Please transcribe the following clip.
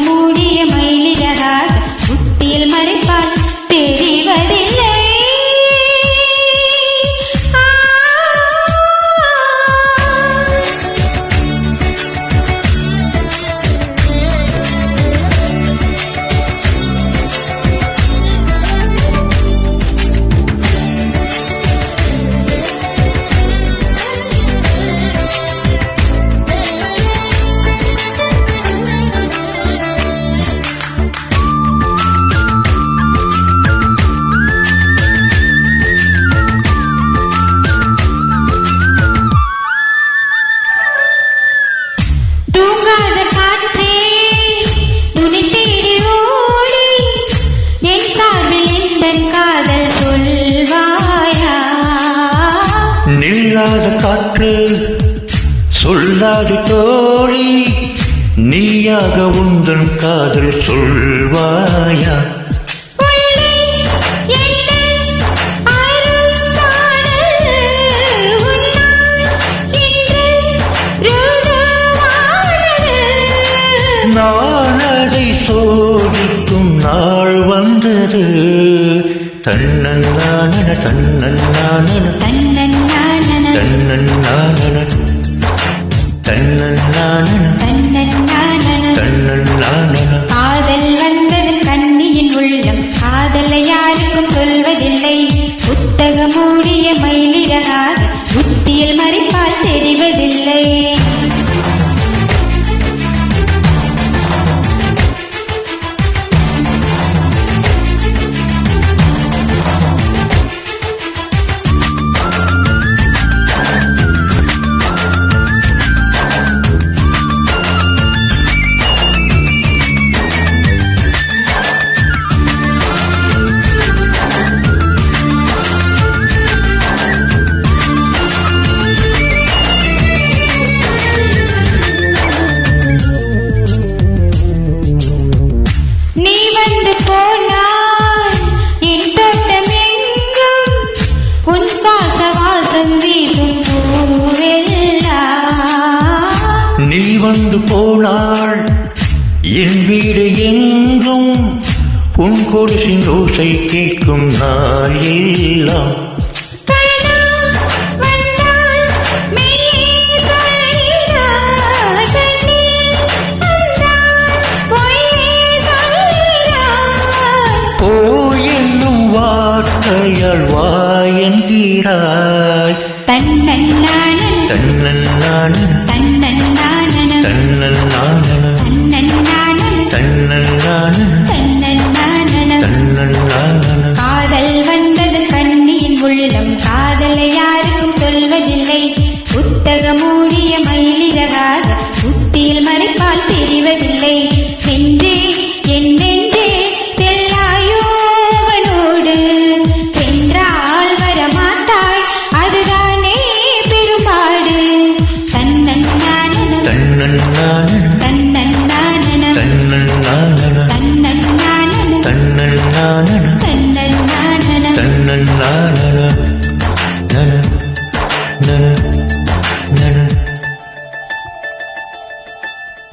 மூடிய மயிலிறகாக புத்தியில் மறைப்பால் தெரிவதில்லை. நில்லாத காற்று சொல்லாது தோழி, நீயாக உந்தன் காதல் சொல்வாயா? நான் அதை சோதிக்கும் நாள் வந்தது. தன்னன்னான தன்னன்னான தன்னன்னான தன்னன்னான தன்னன்னான. காதல் வந்தது கண்ணியின் உள்ளம், காதலை யாருக்கும் சொல்வதில்லை. புத்தக மூடிய மயிலிறகாக புத்தியில் மறைப்பால் தெரிவதில்லை. நீ வந்து போனாள் என் வீடு எங்கும், உன் கொலுசின் ஓசை கேட்கும் நாள் எல்லாம். போயென்னும் வார்த்தையால் வாயன்கிறாய். தன்னன்னான தன்னன்னான தன்னன்னான தன்னன்னான தன்னன்னான தன்னன்னான. காதல் வந்தது கண்ணியின் உள்ளம், காதலை யாருக்கும் சொல்வதில்லை. புத்தக மூடிய மயிலிறகாக புத்தியில் மறைப்பால் தெரிவதில்லை. சென்றே என்னென்றே செல்லாயோவனோடு, சென்றால் வரமாட்டாய் அதுதானே பெரும்பாடு. தன்னன்னான தன்னன்னான தன்னன்னான தன்னன்னான தன்னன்னான தன்னன்னான தன்னன்னான தன்னன்னான.